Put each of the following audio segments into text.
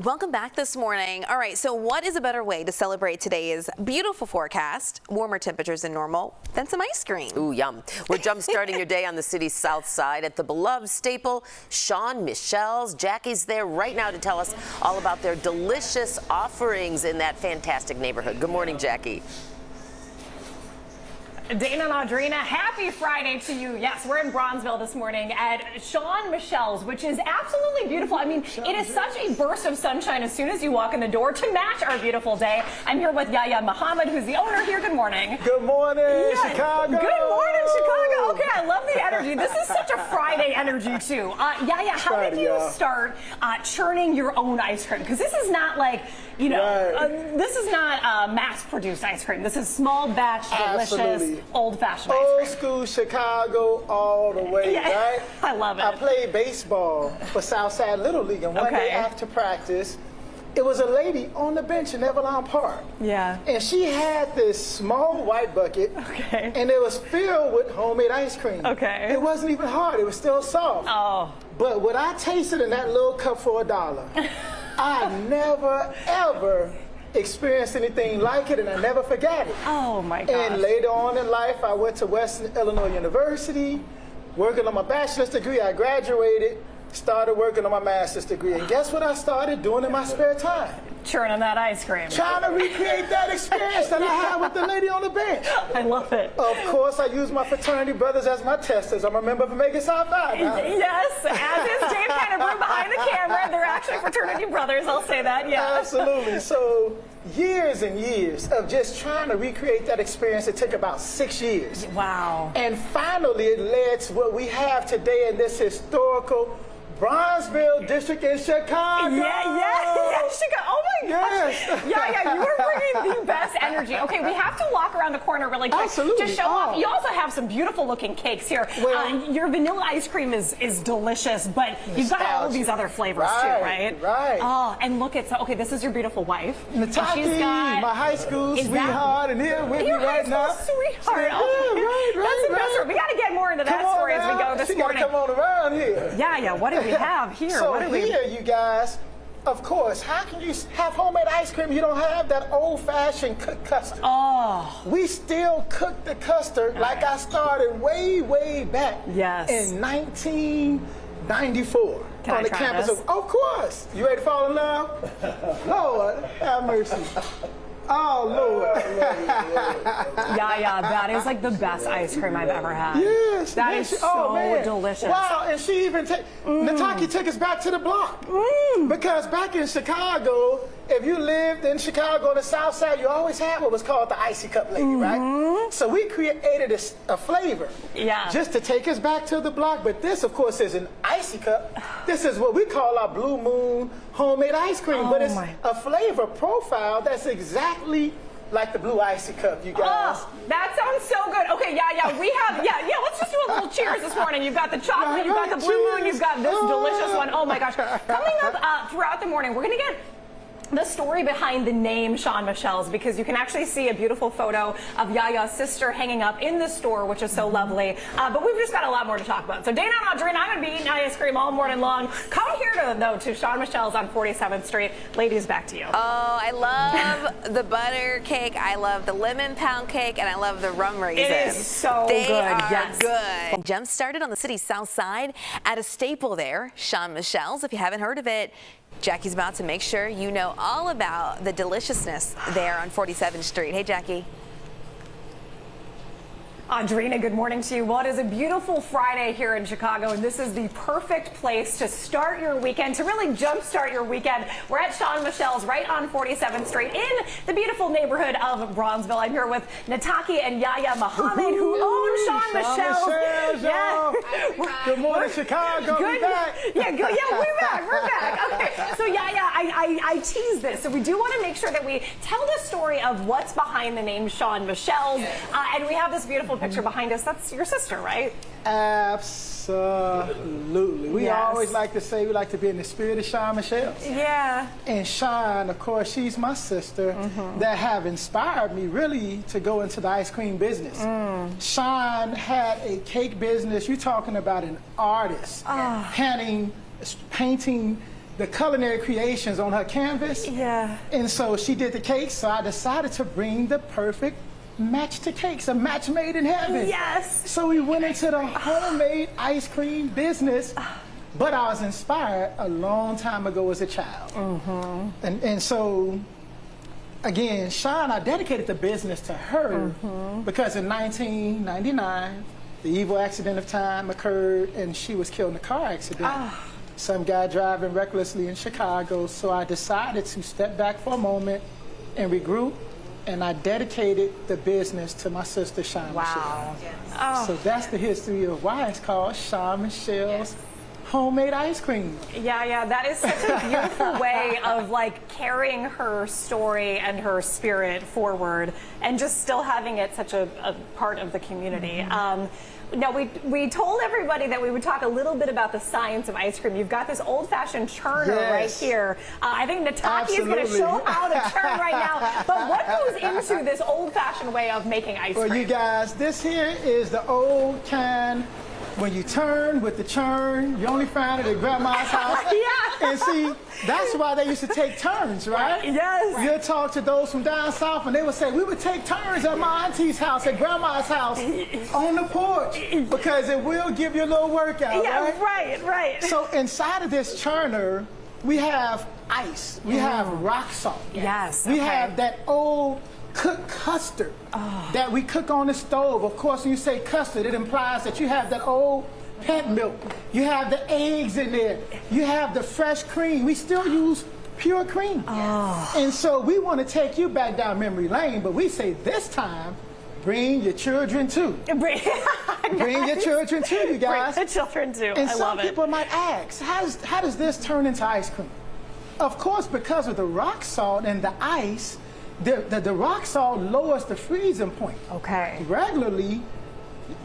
Welcome back this morning. All right, so what is a better way to celebrate today's beautiful forecast, warmer temperatures than normal, than some ice cream? Ooh, yum. We're jump-starting your day on the city's south side at the beloved staple, Shawn Michelle's. Jackie's there right now to tell us all about their delicious offerings in that fantastic neighborhood. Good morning, Jackie. Dana and Audrina, happy Friday to you. Yes, we're in Bronzeville this morning at Shawn Michelle's, which is absolutely beautiful. I mean, it is such a burst of sunshine as soon as you walk in the door to match our beautiful day. I'm here with Yaya Muhammad, who's the owner here. Good morning. Good morning, Chicago. Good morning, Chicago. Okay, I love the energy. This is such a Friday energy, too. Yaya, how did you start churning your own ice cream? Because this is not like, you know, this is not mass-produced ice cream. This is small batch, delicious, old-fashioned ice cream. Old school Chicago all the way, right? I love it. I played baseball for Southside Little League, and one day after practice, it was a lady on the bench in Evelyn Park. Yeah. And she had this small white bucket, and it was filled with homemade ice cream. Okay. It wasn't even hard. It was still soft. Oh. But what I tasted in that little cup for $1, I never, ever experienced anything like it, and I never forgot it. Oh my gosh. And later on in life, I went to Western Illinois University, working on my bachelor's degree. I graduated, started working on my master's degree, and guess what I started doing in my spare time? Churning that ice cream. Trying to recreate that experience that I had with the lady on the bench. I love it. Of course, I use my fraternity brothers as my testers. I'm a member of Omega Psi Phi. Yes, as is James Hannibal behind the camera. They're actually fraternity brothers, I'll say that, yeah. Absolutely. So years and years of just trying to recreate that experience. It took about 6 years. Wow. And finally, it led to what we have today in this historical Bronzeville district in Chicago. Yeah, Chicago. Oh my gosh. Yeah, you are bringing the best energy. Okay, we have to walk around the corner really quick to show off. You also have some beautiful looking cakes here. Your vanilla ice cream is delicious, but you've got all of these other flavors too, right? Right. Oh, and look at, okay, this is your beautiful wife. Nataki, my high school sweetheart, and here with me right now. Sweetheart. Right. That's the best one. We got to get more into that story as we go this morning. Come on around here. Yeah, what do we have here? So here, you guys, of course, how can you have homemade ice cream? You don't have that old-fashioned cooked custard. Oh. We still cook the custard like I started way back in 1994 on the campus of course. You ready to fall in love? Lord, have mercy. Oh, Lord. Yeah, that is like the best ice cream I've ever had. Yes. That is so delicious. Wow, and she even Nataki took us back to the block. Because back in Chicago, if you lived in Chicago on the south side, you always had what was called the icy cup lady, right? So we created a flavor just to take us back to the block. But this, of course, is an icy cup. This is what we call our Blue Moon homemade ice cream. But it's a flavor profile that's exactly like the blue icy cup, you guys. Oh, that sounds so good. Okay, we have, let's just do a little cheers this morning. You've got the chocolate, you've got the Blue Moon, you've got this delicious one. Oh my gosh. Coming up throughout the morning, we're going to get the story behind the name Shawn Michelle's, because you can actually see a beautiful photo of Yaya's sister hanging up in the store, which is so lovely. But we've just got a lot more to talk about. So Dana and Audrina, I'm going to be eating ice cream all morning long. Come here to Shawn Michelle's on 47th Street. Ladies, back to you. Oh, I love the butter cake. I love the lemon pound cake, and I love the rum raisins. It is so good. They are good. Jump started on the city's south side at a staple there, Shawn Michelle's. If you haven't heard of it, Jackie's about to make sure you know all about the deliciousness there on 47th Street. Hey, Jackie. Audrina, good morning to you. Well, it is a beautiful Friday here in Chicago, and this is the perfect place to start your weekend, to really jumpstart your weekend. We're at Shawn Michelle's right on 47th Street in the beautiful neighborhood of Bronzeville. I'm here with Nataki and Yaya Muhammad, who own Shawn Michelle's. Good morning, Chicago. Good. We're back. We're back. Okay, so Yaya, I tease this. So we do want to make sure that we tell the story of what's behind the name Shawn Michelle's, and we have this beautiful picture behind us. That's your sister, right? Absolutely. We always like to say we like to be in the spirit of Shawn Michelle. Yeah. And Shawn, of course, she's my sister that have inspired me really to go into the ice cream business. Shawn had a cake business. You're talking about an artist, painting the culinary creations on her canvas. Yeah. And so she did the cakes, so I decided to bring the perfect match to cakes, a match made in heaven. Yes. So we went into the homemade ice cream business, but I was inspired a long time ago as a child. And so, again, Shawn, I dedicated the business to her because in 1999, the evil accident of time occurred and she was killed in a car accident. Some guy driving recklessly in Chicago, so I decided to step back for a moment and regroup, and I dedicated the business to my sister, Shawn Michelle. So that's the history of why it's called Shawn Michelle's homemade ice cream. Yeah, that is such a beautiful way of like carrying her story and her spirit forward and just still having it such a part of the community. Now, we told everybody that we would talk a little bit about the science of ice cream. You've got this old-fashioned churner right here. I think Nataki is going to show how to churn right now. But what goes into this old-fashioned way of making ice cream? Well, you guys, this here is the old kind. When you turn with the churn, you only find it at grandma's house. And see, that's why they used to take turns, right? Yes. You'll talk to those from down south and they would say, we would take turns at my auntie's house, at grandma's house, on the porch, because it will give you a little workout, right? So inside of this churner, we have ice, we have rock salt. Yes. We have that old cooked custard that we cook on the stove. Of course, when you say custard, it implies that you have that old pet milk. You have the eggs in there. You have the fresh cream. We still use pure cream. And so we want to take you back down memory lane, but we say this time, bring your children too. Bring your children too, you guys. Bring the children too. And I love some it. people might ask, how does this turn into ice cream? Of course, because of the rock salt and the ice, the rock salt lowers the freezing point. Okay. Regularly,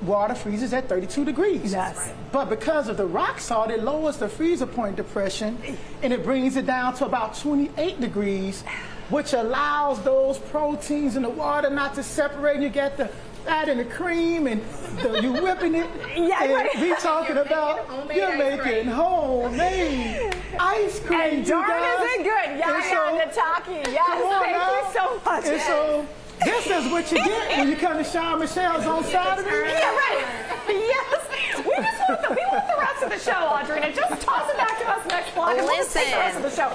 water freezes at 32 degrees. Yes. But because of the rock salt, it lowers the freezer point depression, and it brings it down to about 28 degrees, which allows those proteins in the water not to separate, and you get the fat and the cream, and you whipping it. We talking about you're making homemade ice cream. And darn is it good. Nataki. Yes, thank you so much. And so this is what you get when you come to Shawn Michelle's on Saturday. Yes. We want the rest of the show, Audrina. Just toss it back to us next block and we'll just take the rest of the show.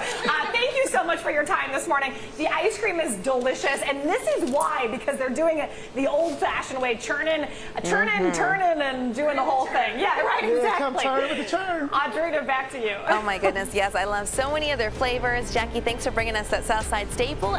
Thank you so much for your time this morning. The ice cream is delicious, and this is why, because they're doing it the old-fashioned way, turning, and doing the whole thing. Yeah, right, exactly. Come turn with the churn. Audrina, back to you. Oh my goodness, yes, I love so many other flavors. Jackie, thanks for bringing us that Southside staple.